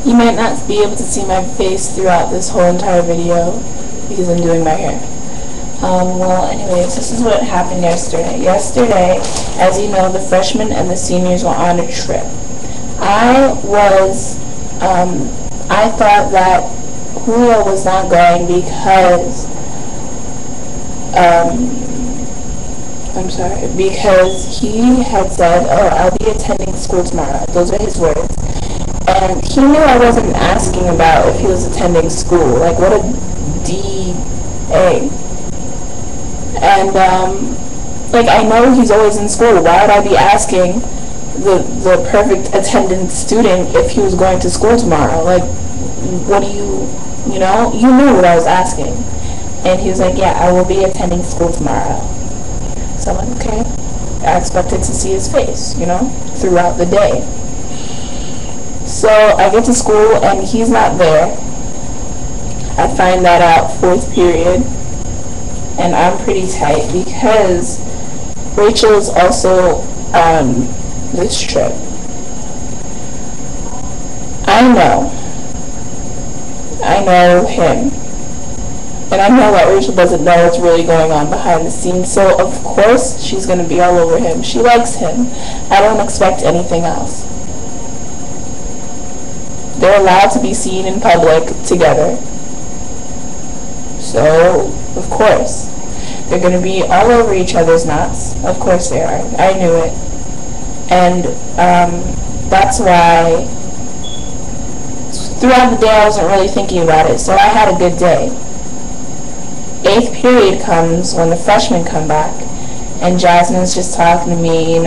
You might not be able to see my face throughout this whole entire video because I'm doing my hair. Well, anyways, this is what happened yesterday. Yesterday, as you know, the freshmen and the seniors were on a trip. I thought that Julio was not going because, because he had said, oh, I'll be attending school tomorrow. Those are his words. And he knew I wasn't asking about if he was attending school. Like, what a D.A. And, like, I know he's always in school. Why would I be asking the perfect attendance student if he was going to school tomorrow? Like, what do you know? You knew what I was asking. And he was like, yeah, I will be attending school tomorrow. So I'm like, okay. I expected to see his face, throughout the day. So I get to school and he's not there. I find that out 4th period. And I'm pretty tight because Rachel is also on this trip. I know him. And I know that Rachel doesn't know what's really going on behind the scenes. So of course she's going to be all over him. She likes him. I don't expect anything else. They're allowed to be seen in public together. So, of course, they're going to be all over each other's nuts. Of course they are. I knew it. And that's why throughout the day I wasn't really thinking about it. So I had a good day. 8th period comes when the freshmen come back. And Jasmine's just talking to me,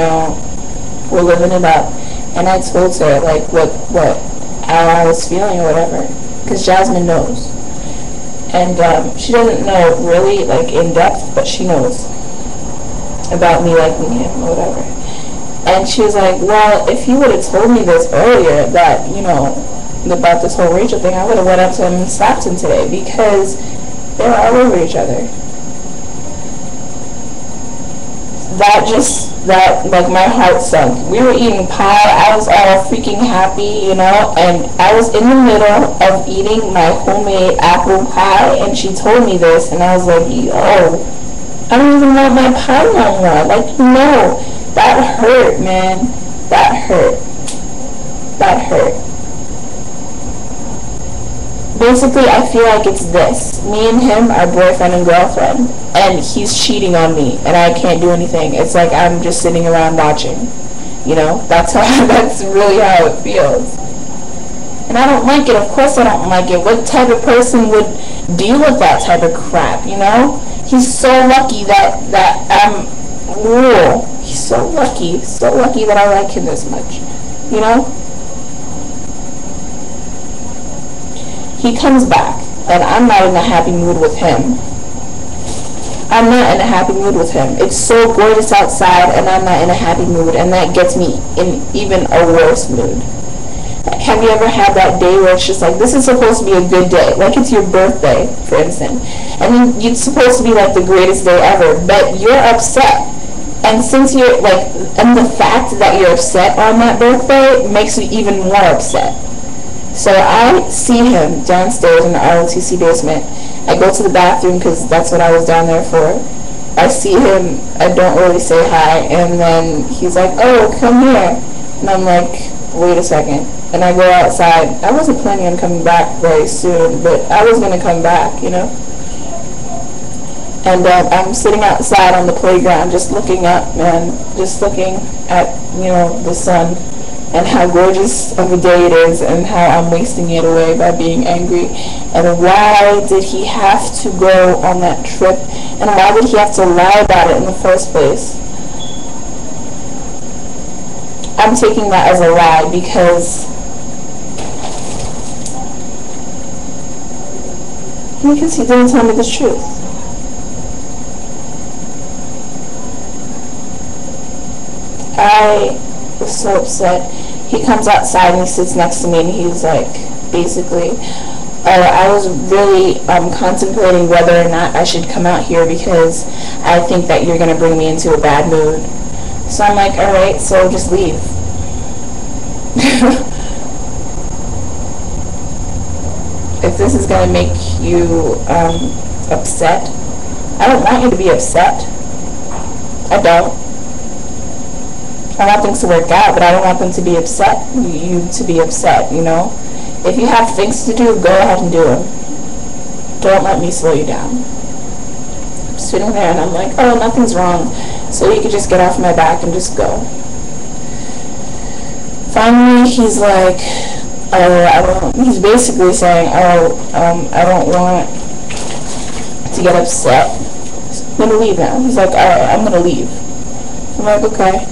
we're living it up. And I told her, like, what how I was feeling or whatever. Because Jasmine knows. And she doesn't know really, like, in depth, but she knows about me liking him or whatever. And she was like, well, if you would have told me this earlier, that, about this whole Rachel thing, I would have went up to him and slapped him today, because they're all over each other. Like, my heart sunk. We were eating pie, I was all freaking happy, and I was in the middle of eating my homemade apple pie, and she told me this, and I was like, yo, I don't even want my pie no more. Like, no, that hurt, man. That hurt. Basically, I feel like it's this. Me and him are boyfriend and girlfriend, and he's cheating on me, and I can't do anything. It's like I'm just sitting around watching. That's really how it feels. And I don't like it. Of course I don't like it. What type of person would deal with that type of crap, He's so lucky that I'm... Whoa. He's so lucky that I like him this much, He comes back, and I'm not in a happy mood with him. It's so gorgeous outside, and I'm not in a happy mood, and that gets me in even a worse mood. Have you ever had that day where it's just like, this is supposed to be a good day, like it's your birthday, for instance, and then it's supposed to be like the greatest day ever, but you're upset, and since you're like, and the fact that you're upset on that birthday makes you even more upset. So I see him downstairs in the ROTC basement. I go to the bathroom because that's what I was down there for. I see him, I don't really say hi, and then he's like, oh, come here. And I'm like, wait a second. And I go outside. I wasn't planning on coming back very soon, but I was going to come back, And I'm sitting outside on the playground just looking up, man, just looking at, the sun. And how gorgeous of a day it is, and how I'm wasting it away by being angry. And why did he have to go on that trip? And why did he have to lie about it in the first place? I'm taking that as a lie because he didn't tell me the truth. I was so upset. He comes outside and he sits next to me and he's like, basically, I was really contemplating whether or not I should come out here because I think that you're going to bring me into a bad mood. So I'm like, alright, so just leave. if this is going to make you upset, I don't want you to be upset. I don't. I want things to work out, but I don't want them to be upset. You to be upset, you know? If you have things to do, go ahead and do them. Don't let me slow you down. I'm sitting there and I'm like, oh, nothing's wrong. So you could just get off my back and just go. Finally, he's like, he's basically saying, I don't want to get upset. I'm going to leave now. He's like, alright, I'm going to leave. I'm like, okay.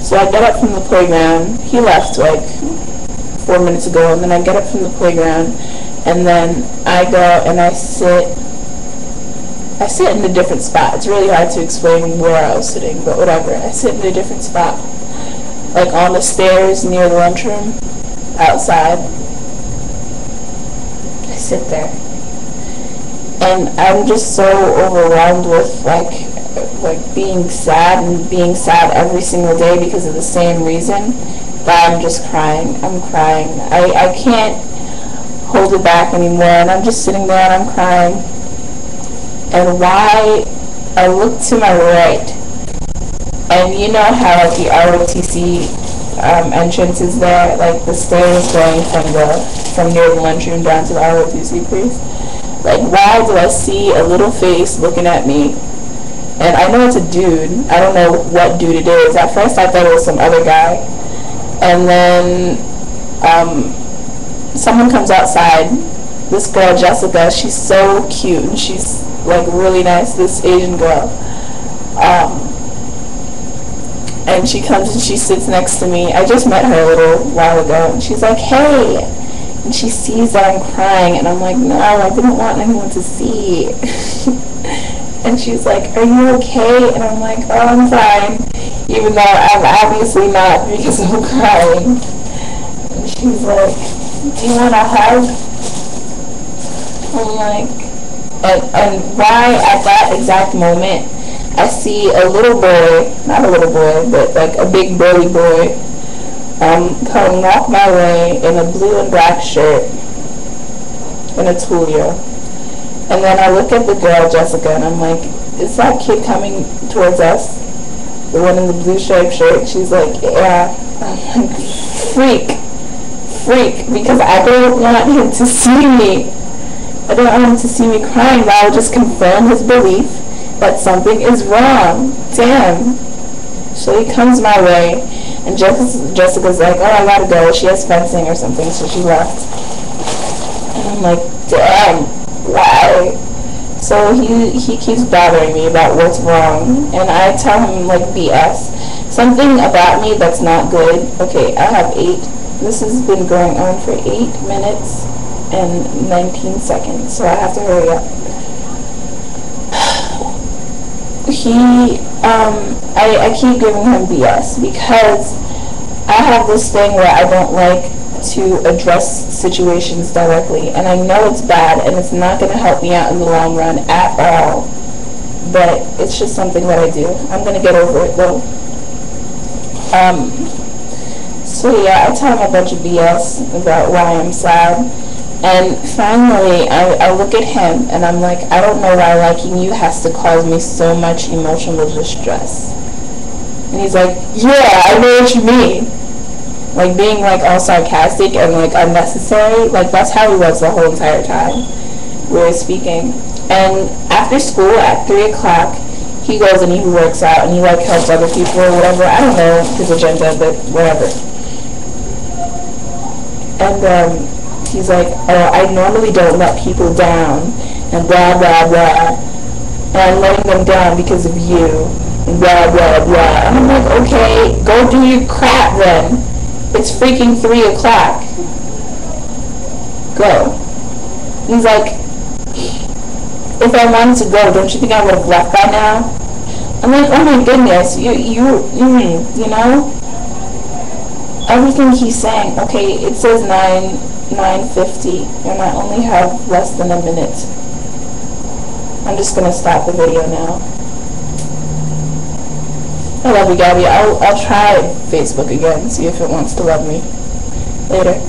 So I get up from the playground. He left like 4 minutes ago, and then I get up from the playground, and then I go and I sit in a different spot. It's really hard to explain where I was sitting, but whatever. I sit in a different spot, like on the stairs near the lunchroom, outside. I sit there, and I'm just so overwhelmed with like being sad, and being sad every single day because of the same reason, that I'm just crying. I'm crying. I can't hold it back anymore, and I'm just sitting there and I'm crying. And why I look to my right, and you know how like the ROTC entrance is there, like the stairs going from near the lunchroom down to the ROTC place. Like, why do I see a little face looking at me? And I know it's a dude. I don't know what dude it is. At first I thought it was some other guy. And then someone comes outside. This girl, Jessica, she's so cute and she's like really nice, this Asian girl. And she comes and she sits next to me. I just met her a little while ago, and she's like, hey. And she sees that I'm crying, and I'm like, no, I didn't want anyone to see. And she's like, are you okay? And I'm like, oh, I'm fine. Even though I'm obviously not, because I'm crying. And she's like, do you want a hug? I'm like, and why at that exact moment, I see a little boy, not a little boy, but like a big burly boy, come walk my way in a blue and black shirt and a Tullio. And then I look at the girl, Jessica, and I'm like, is that kid coming towards us? The one in the blue striped shirt? She's like, yeah. I'm like, freak, because I don't want him to see me. I don't want him to see me crying. That will just confirm his belief that something is wrong. Damn. So he comes my way, and Jessica's like, oh, I gotta go. She has fencing or something, so she left. And I'm like, damn, why? So he keeps bothering me about what's wrong, and I tell him like BS. Something about me that's not good. Okay, I have 8. This has been going on for 8 minutes and 19 seconds, so I have to hurry up. I keep giving him BS because I have this thing where I don't like to address situations directly, and I know it's bad and it's not going to help me out in the long run at all, but it's just something that I do. I'm going to get over it though. So yeah, I tell him a bunch of BS about why I'm sad, and finally I look at him and I'm like, I don't know why liking you has to cause me so much emotional distress. And he's like, yeah, I know what you mean. Like being like all sarcastic and like unnecessary. Like that's how he was the whole entire time we were speaking. And after school at 3 o'clock, he goes and he works out and he like helps other people or whatever. I don't know his agenda, but whatever. And he's like, oh, I normally don't let people down and blah blah blah, and I'm letting them down because of you and blah blah blah. And I'm like, okay, go do your crap then. It's freaking 3 o'clock. Go. He's like, if I wanted to go, don't you think I would have left by now? I'm like, oh my goodness, you know? Everything he's saying, okay, it says 9:50, and I only have less than a minute. I'm just going to stop the video now. I love you, Gabby. I'll try Facebook again, see if it wants to love me. Later.